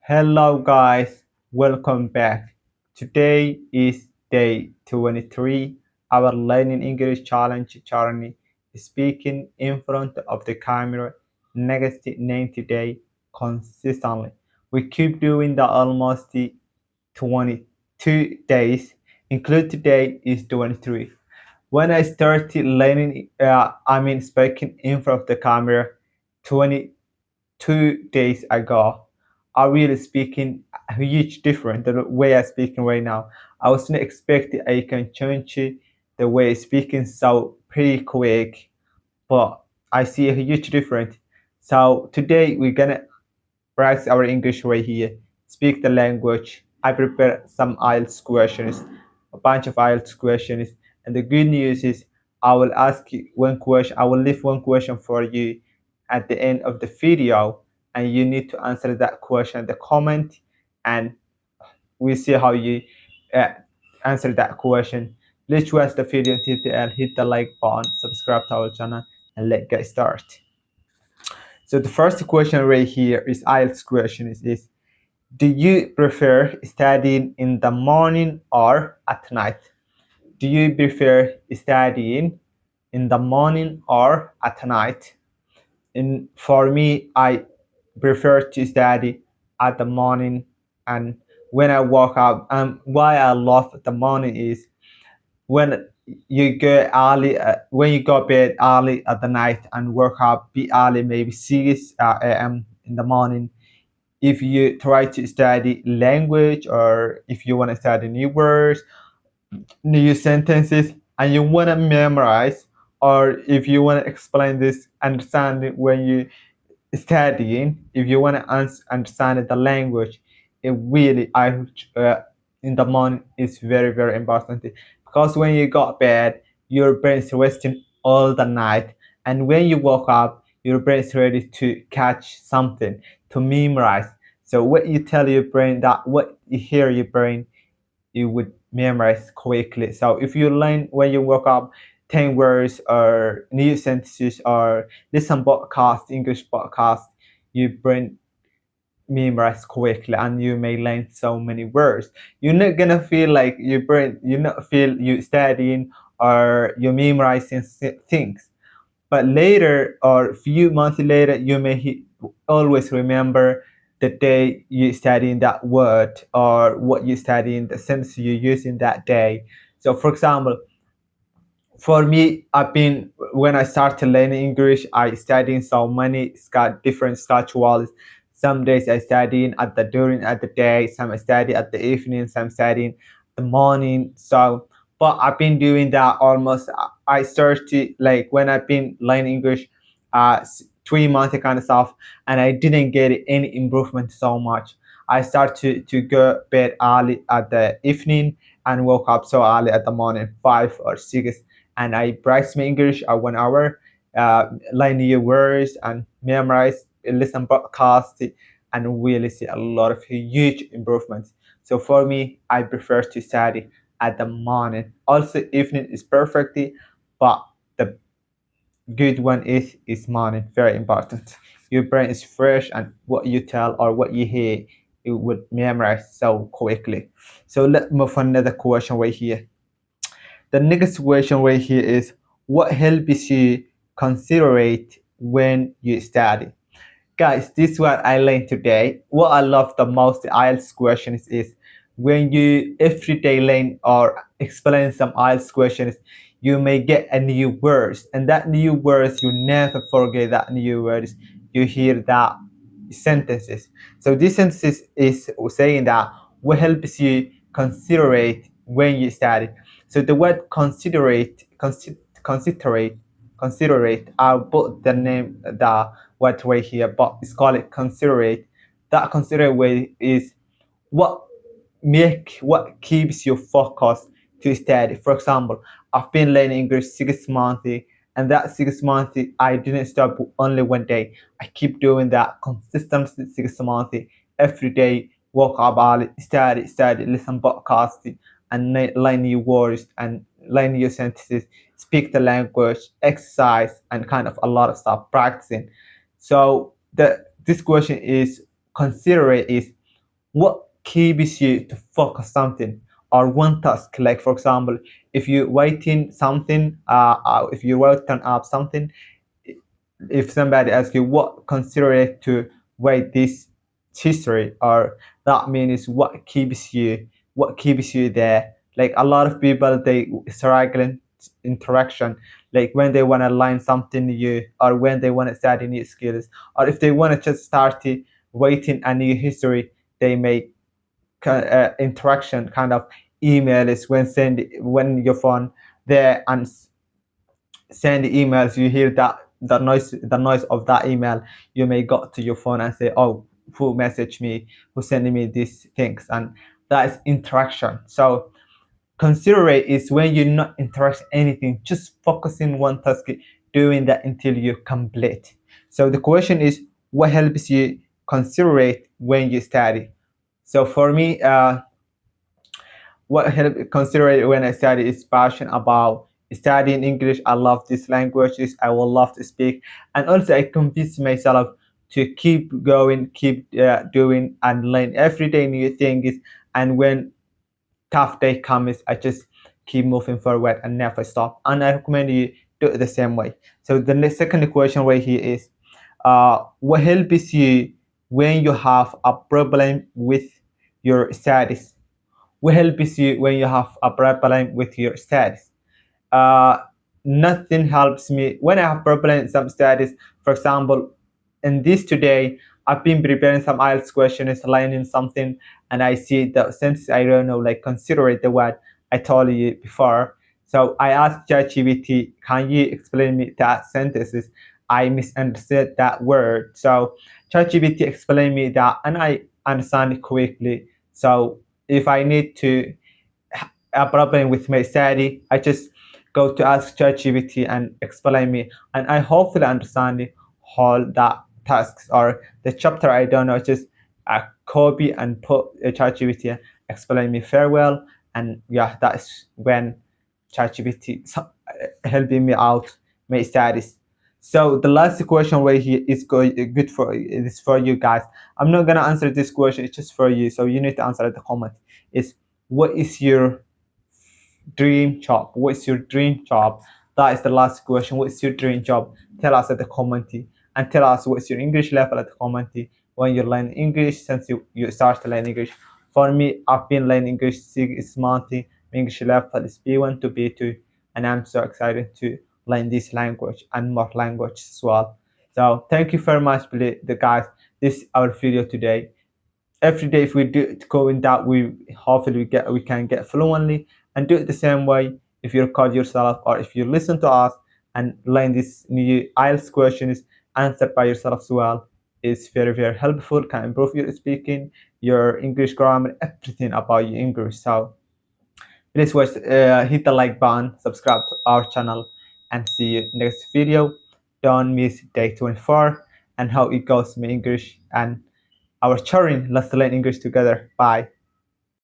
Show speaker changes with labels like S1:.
S1: Hello guys, welcome back. Today is day 23, our learning English challenge journey, speaking in front of the camera next 90 days consistently. We keep doing that almost 22 days, include today is 23. When I started learning, speaking in front of the camera 20 2 days ago, I really speaking a huge difference the way I speaking right now. I wasn't expecting I can change the way I speaking so pretty quick, but I see a huge difference. So today we're gonna practice our English right here. Speak the language. I prepare some IELTS questions, a bunch of IELTS questions. And the good news is I will ask you one question. I will leave one question for you at the end of the video. And you need to answer that question in the comment. And we'll see how you uh, answer that question. Please watch the video until the end. Hit the like button, subscribe to our channel, and let's get started. So the first question right here is IELTS question is do you prefer studying in the morning or at night? Do you prefer studying in the morning or at night? And for me, I prefer to study at the morning. And when I wake up, why I love the morning is when you go early, when you go bed early at the night and wake up be early, maybe 6 a.m. in the morning. If you try to study language or if you want to study new words, new sentences, and you want to memorize, or if you want to explain this, understand it when you studying, if you want to understand the language, it really in the morning is very important because when you got bed, your brain is resting all the night, and when you woke up, your brain is ready to catch something to memorize. So what you tell your brain, that what you hear your brain, you would memorize quickly. So if you learn when you wake up 10 words or new sentences or listen podcast, English podcast, your brain memorize quickly and you may learn so many words. You're not gonna feel like your brain, you not feel you studying or you memorizing things. But later or few months later, you may always remember the day you studying that word or what you studying, the sentence you use in that day. So, for example, for me, I've been when I started learning English, I studying so many different schedules. Some days I studying at the during at the day, some I study at the evening, some studying the morning. So, but I've been doing that almost. I started like when I've been learning English, 3 months kind of stuff, and I didn't get any improvement so much. I start to go bed early at the evening and woke up so early at the morning, 5 or 6, and I practice my English at 1 hour, learn new words and memorize, listen podcast, and really see a lot of huge improvements. So for me, I prefer to study at the morning. Also, evening is perfectly, but the good one is morning. Very important. Your brain is fresh, and what you tell or what you hear, it would memorize so quickly. So let's move on another question right here. The next question right here is what helps you concentrate when you study? Guys, this is what I learned today. What I love the most IELTS questions is when you every day learn or explain some IELTS questions, you may get a new words, and that new words you never forget that new words. You hear that sentences. So this sentence is saying that what helps you considerate when you study. So the word considerate, I'll put the name, the word right here, but it's called it considerate. That considerate way is what what keeps you focused to study. For example, I've been learning English 6 months, and that 6 months I didn't stop only one day. I keep doing that consistently 6 months every day. Woke up early, study, listen podcast, and learn new words and learn new sentences, speak the language, exercise, and kind of a lot of stuff practicing. So the this question is consider it is what keeps you to focus something or one task. Like for example, if you're waiting something, if you're writing up something, if somebody asks you what consider it to write this history, or that means what keeps you there. Like a lot of people, they struggling interaction, like when they want to learn something new, or when they want to study new skills, or if they want to just start writing a new history, they make interaction kind of email is when your phone there and send emails, you hear that the noise of that email, you may go to your phone and say, oh, who messaged me, who sending me these things, and that is interaction. So considerate is when you're not interacting anything, just focusing one task, doing that until you complete. So the question is, what helps you considerate when you study? So for me, what helped consider when I study is passion about studying English. I love these languages. I will love to speak, and also I convince myself to keep going, keep doing, and learn every day new things. And when tough day comes, I just keep moving forward and never stop. And I recommend you do it the same way. So the next second question right here is, what helps you when you have a problem with your studies? Will help you when you have a problem with your studies. Uh, Nothing helps me when I have problem in some studies. For example, in this today, I've been preparing some IELTS questions, learning something, and I see the sentence I don't know, like consider it the word I told you before. So I asked ChatGPT, can you explain me that sentences? I misunderstood that word. So ChatGPT explained me that, and I understand it quickly. So if I need to a problem with my study, I just go to ask ChatGPT and explain me, and I hopefully understand all the tasks or the chapter I don't know. Just copy and put ChatGPT explain me very well, and yeah, that's when ChatGPT helping me out my studies. So the last question right here is good for is for you guys. I'm not gonna answer this question; it's just for you. So you need to answer the comment. Is what is your dream job? What's your dream job? That is the last question. What's your dream job? Tell us at the comment, and tell us what's your English level at the comment when you learn English since you start to learn English. For me, I've been learning English 6 months. My English level is B1 to B2, and I'm so excited to learn this language and more languages as well. So thank you very much, the guys. This is our video today. Every day if we do it going that, we hopefully we can get fluently, and do it the same way. If you record yourself or if you listen to us and learn this new IELTS questions answered by yourself as well, is very helpful, can improve your speaking, your English grammar, everything about your English. So please watch, hit the like button, subscribe to our channel, and see you next video. Don't miss day 24 and how it goes in English and our children. Let's learn English together. Bye.